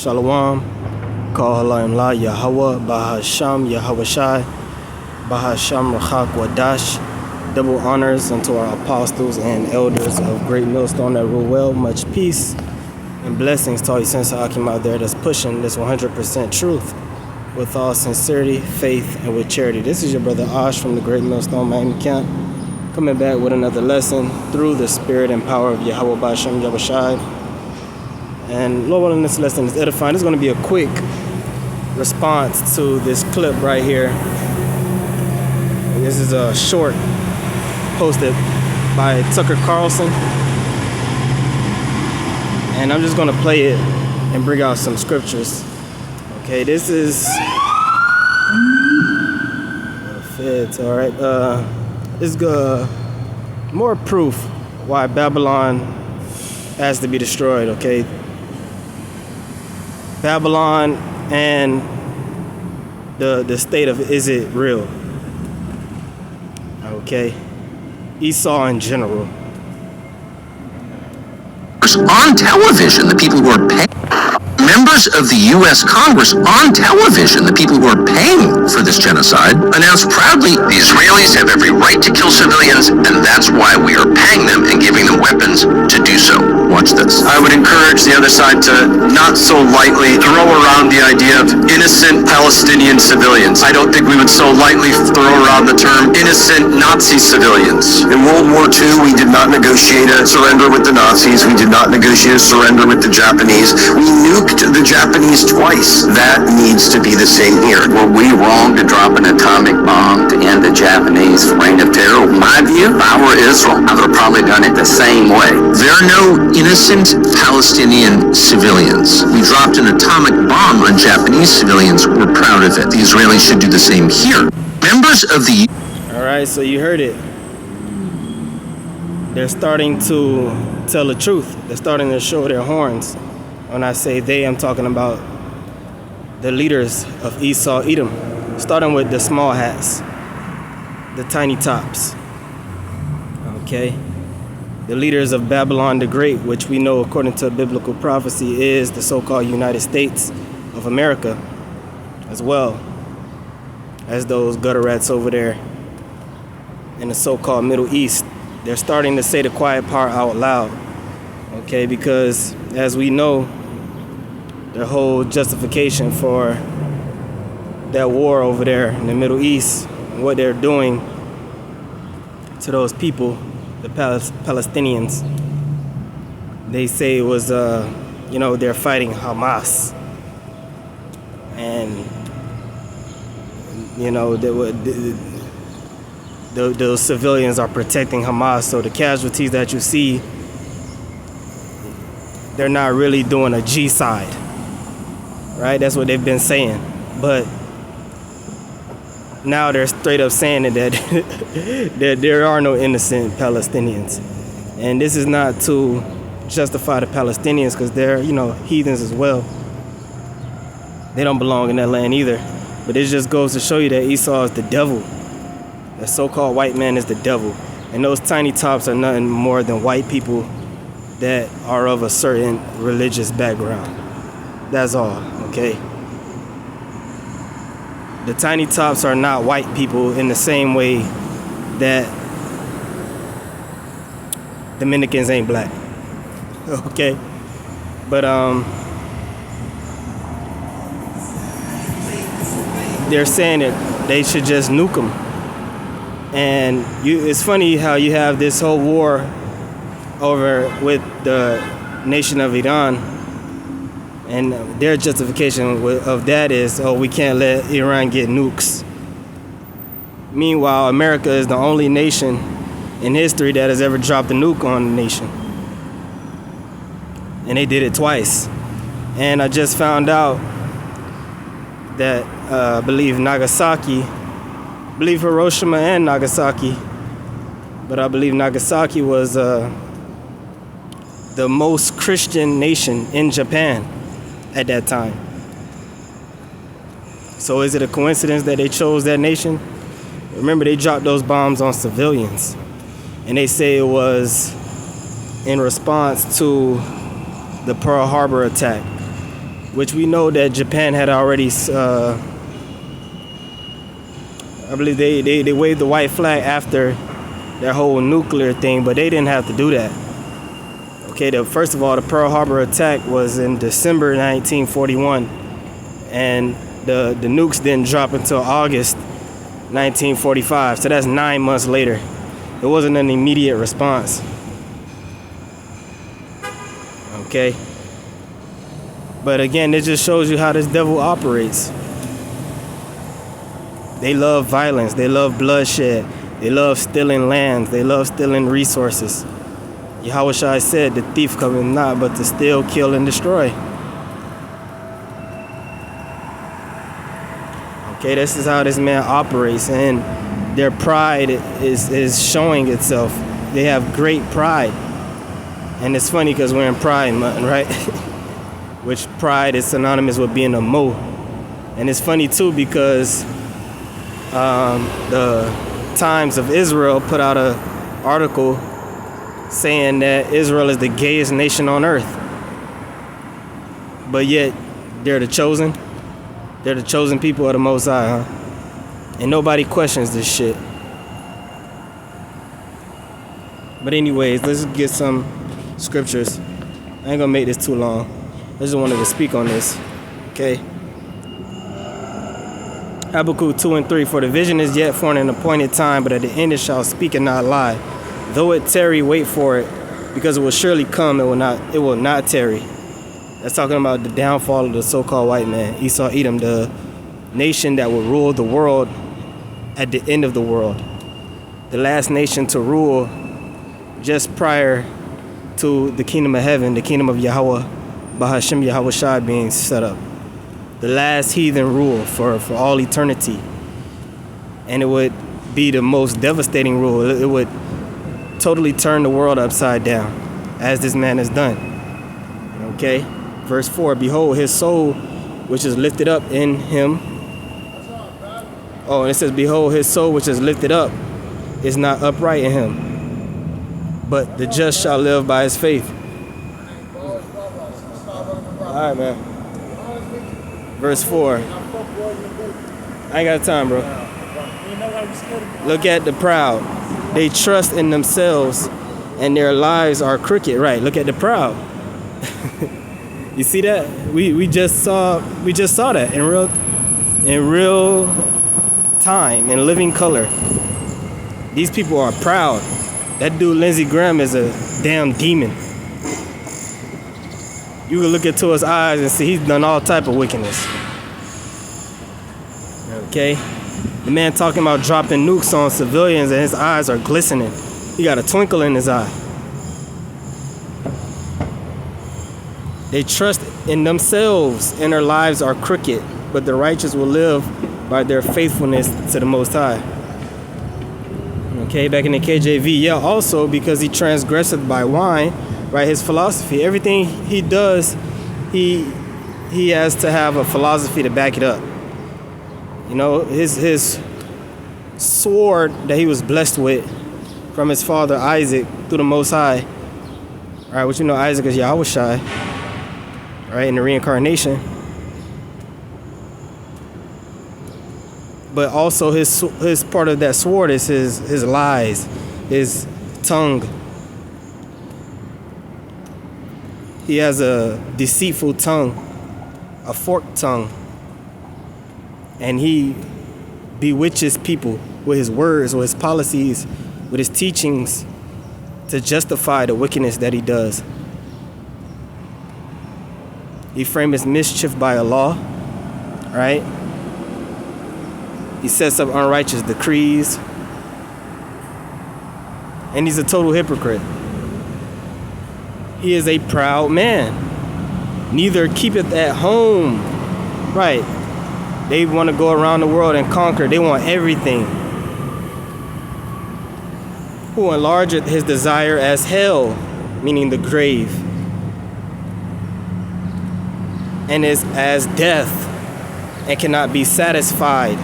Shalom, Kahalayim La Yahweh, Bahasham Yahweh Shai, Bahasham Rachak Wadash. Double honors unto our apostles and elders of Great Millstone that rule well. Much peace and blessings to all you sensei Akim out there that's pushing this 100% truth with all sincerity, faith, and with charity. This is your brother Ash from the Great Millstone Miami Camp, coming back with another lesson through the spirit and power of Yahweh Bahasham Yahweh Shai. And Lord willing, this lesson is edifying. It's going to be a quick response to this clip right here. This is a short posted by Tucker Carlson, and I'm just going to play it and bring out some scriptures. Okay, this is fits. All right, this is more proof why Babylon has to be destroyed. Okay, Babylon and the state of, is it real? Okay, Esau in general. On television, the people who are paying, members of the U.S. Congress on television, the people who are paying for this genocide, announced proudly the Israelis have every right to kill civilians, and that's why we are paying them and giving them weapons to do so. Watch this. I would encourage the other side to not so lightly throw around the idea of innocent Palestinian civilians. I don't think we would so lightly throw around the term innocent Nazi civilians. In World War II, we did not negotiate a surrender with the Nazis. We did not negotiate a surrender with the Japanese. We nuked the Japanese twice. That needs to be the same here. Were we wrong to drop an atomic bomb to end the Japanese reign of terror? My view, if I were Israel, I would have probably done it the same way. There are no innocent Palestinian civilians. We dropped an atomic bomb on Japanese civilians. We're proud of it. The Israelis should do the same here. Members of the... All right, so you heard it. They're starting to tell the truth. They're starting to show their horns. When I say they, I'm talking about the leaders of Esau, Edom, starting with the small hats, the tiny tops. Okay, the leaders of Babylon the Great, which we know according to biblical prophecy is the so-called United States of America, as well as those gutter rats over there in the so-called Middle East. They're starting to say the quiet part out loud. Okay, because as we know, the whole justification for that war over there in the Middle East, and what they're doing to those people, the Palestinians, they say it was, they're fighting Hamas. And, those civilians are protecting Hamas. So the casualties that you see, they're not really doing a G-side. Right, that's what they've been saying, but now they're straight up saying that that there are no innocent Palestinians, and this is not to justify the Palestinians because they're heathens as well. They don't belong in that land either, but it just goes to show you that Esau is the devil. The so-called white man is the devil, and those tiny tops are nothing more than white people that are of a certain religious background. That's all, okay? The tiny tops are not white people in the same way that Dominicans ain't black, okay? But they're saying that they should just nuke them. And it's funny how you have this whole war over with the nation of Iran. And their justification of that is, we can't let Iran get nukes. Meanwhile, America is the only nation in history that has ever dropped a nuke on a nation. And they did it twice. And I just found out that I believe Hiroshima and Nagasaki, but I believe Nagasaki was the most Christian nation in Japan at that time. So is it a coincidence that they chose that nation? Remember, they dropped those bombs on civilians, and they say it was in response to the Pearl Harbor attack. which we know that Japan had already, I believe they waved the white flag after their whole nuclear thing, but they didn't have to do that. Okay, first of all, the Pearl Harbor attack was in December 1941, and the nukes didn't drop until August 1945, so that's 9 months later. It wasn't an immediate response. Okay? But again, it just shows you how this devil operates. They love violence, they love bloodshed, they love stealing lands, they love stealing resources. Yahushua said, the thief cometh not but to steal, kill, and destroy. Okay, this is how this man operates, and their pride is showing itself. They have great pride. And it's funny because we're in Pride Month, right? Which pride is synonymous with being a mo. And it's funny too because the Times of Israel put out an article saying that Israel is the gayest nation on earth. But yet, they're the chosen. They're the chosen people of the Most High, huh? And nobody questions this shit. But anyways, let's get some scriptures. I ain't gonna make this too long. I just wanted to speak on this. Okay. Habakkuk 2 and 3. For the vision is yet for an appointed time, but at the end it shall speak and not lie. Though it tarry, wait for it, because it will surely come. It will not tarry. That's talking about the downfall of the so-called white man, Esau, Edom, the nation that will rule the world at the end of the world. The last nation to rule just prior to the kingdom of heaven, the kingdom of Yahweh, Bahashem Yahushua being set up. The last heathen rule for all eternity. And it would be the most devastating rule. It would totally turn the world upside down, as this man has done. Okay? Verse 4, behold, his soul, which is lifted up in him. Oh, and it says, behold, his soul, which is lifted up, is not upright in him. But the just shall live by his faith. All right, man. Verse 4. I ain't got time, bro. Look at the proud. They trust in themselves, and their lives are crooked. Right? Look at the proud. You see that? We just saw that in real time, in living color. These people are proud. That dude Lindsey Graham is a damn demon. You can look into his eyes and see he's done all type of wickedness. Okay? The man talking about dropping nukes on civilians and his eyes are glistening. He got a twinkle in his eye. They trust in themselves and their lives are crooked, but the righteous will live by their faithfulness to the Most High. Okay, back in the KJV, yeah, also because he transgresseth by wine, right? His philosophy, everything he does, he has to have a philosophy to back it up. You know, his sword that he was blessed with from his father Isaac through the Most High. All right, which you know Isaac is Yahushua, right, in the reincarnation. But also his part of that sword is his lies, his tongue. He has a deceitful tongue, a forked tongue. And he bewitches people with his words, with his policies, with his teachings to justify the wickedness that he does. He frames mischief by a law, right? He sets up unrighteous decrees. And he's a total hypocrite. He is a proud man. Neither keepeth at home. Right. They want to go around the world and conquer. They want everything. Who enlargeth his desire as hell, meaning the grave. And is as death, and cannot be satisfied.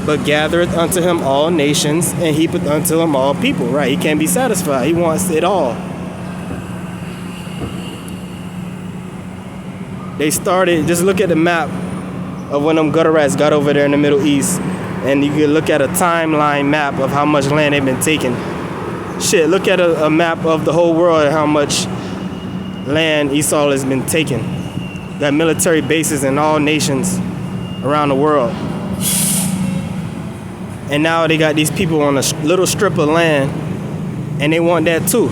But gathereth unto him all nations, and heapeth unto him all people. Right, he can't be satisfied. He wants it all. They started, just look at the map of when them gutter rats got over there in the Middle East, and you can look at a timeline map of how much land they've been taking. Shit, look at a map of the whole world and how much land Esau has been taking. Got military bases in all nations around the world. And now they got these people on a little strip of land, and they want that too,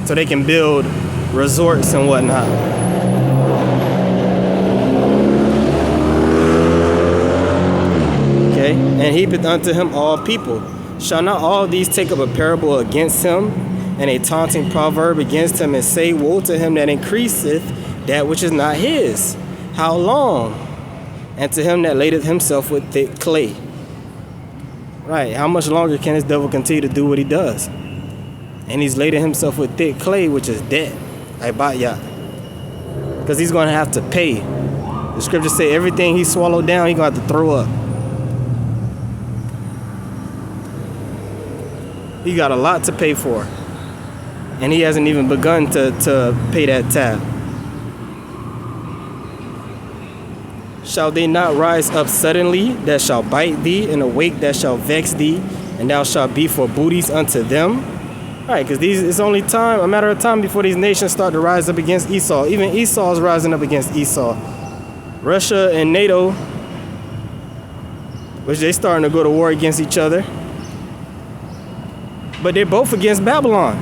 so they can build resorts and whatnot. Okay, and heapeth unto him all people. Shall not all these take up a parable against him, and a taunting proverb against him, and say, woe to him that increaseth that which is not his? How long? And to him that ladeth himself with thick clay. Right, how much longer can this devil continue to do what he does? And he's lading himself with thick clay, which is dead. Because he's going to have to pay. The scriptures say everything he swallowed down, he's going to have to throw up. He got a lot to pay for. And he hasn't even begun to pay that tab. Shall they not rise up suddenly that shall bite thee, and awake that shall vex thee, and thou shalt be for booties unto them? All right, because it's only a matter of time before these nations start to rise up against Esau. Even Esau is rising up against Esau. Russia and NATO, which they starting to go to war against each other. But they're both against Babylon.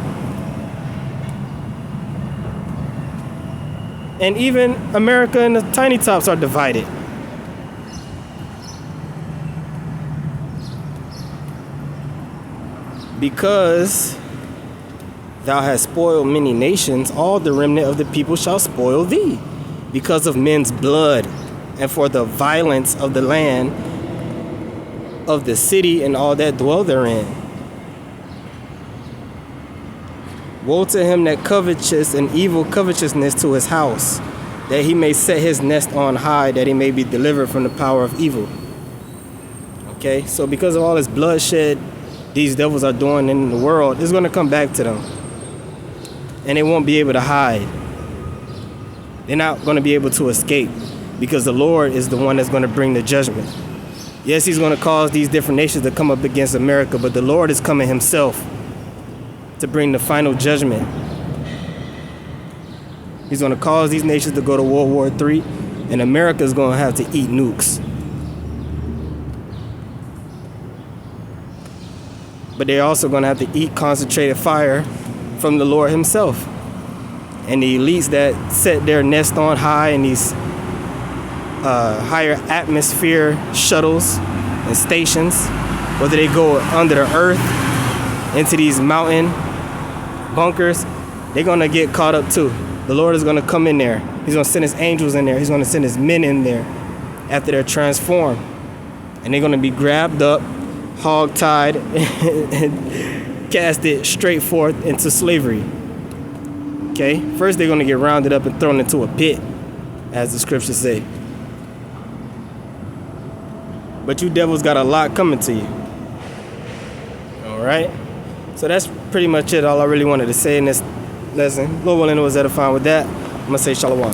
And even America and the tiny tops are divided. Because thou hast spoiled many nations, all the remnant of the people shall spoil thee, because of men's blood, and for the violence of the land, of the city, and all that dwell therein. Woe to him that coveteth an evil covetousness to his house, that he may set his nest on high, that he may be delivered from the power of evil. Okay, so because of all this bloodshed these devils are doing in the world, it's going to come back to them. And they won't be able to hide. They're not going to be able to escape, because the Lord is the one that's going to bring the judgment. Yes, he's going to cause these different nations to come up against America, but the Lord is coming himself to bring the final judgment. He's going to cause these nations to go to World War III, and America is going to have to eat nukes. But they're also going to have to eat concentrated fire from the Lord himself. And the elites that set their nest on high in these higher atmosphere shuttles and stations, whether they go under the earth into these mountain bunkers, they're going to get caught up too. The Lord is going to come in there. He's going to send his angels in there. He's going to send his men in there after they're transformed. And they're going to be grabbed up, hog-tied, and casted straight forth into slavery. Okay? First, they're going to get rounded up and thrown into a pit, as the scriptures say. But you devils got a lot coming to you. All right? So that's pretty much it. All I really wanted to say in this lesson. Lord willing, it was edifying with that. I'm going to say shalom.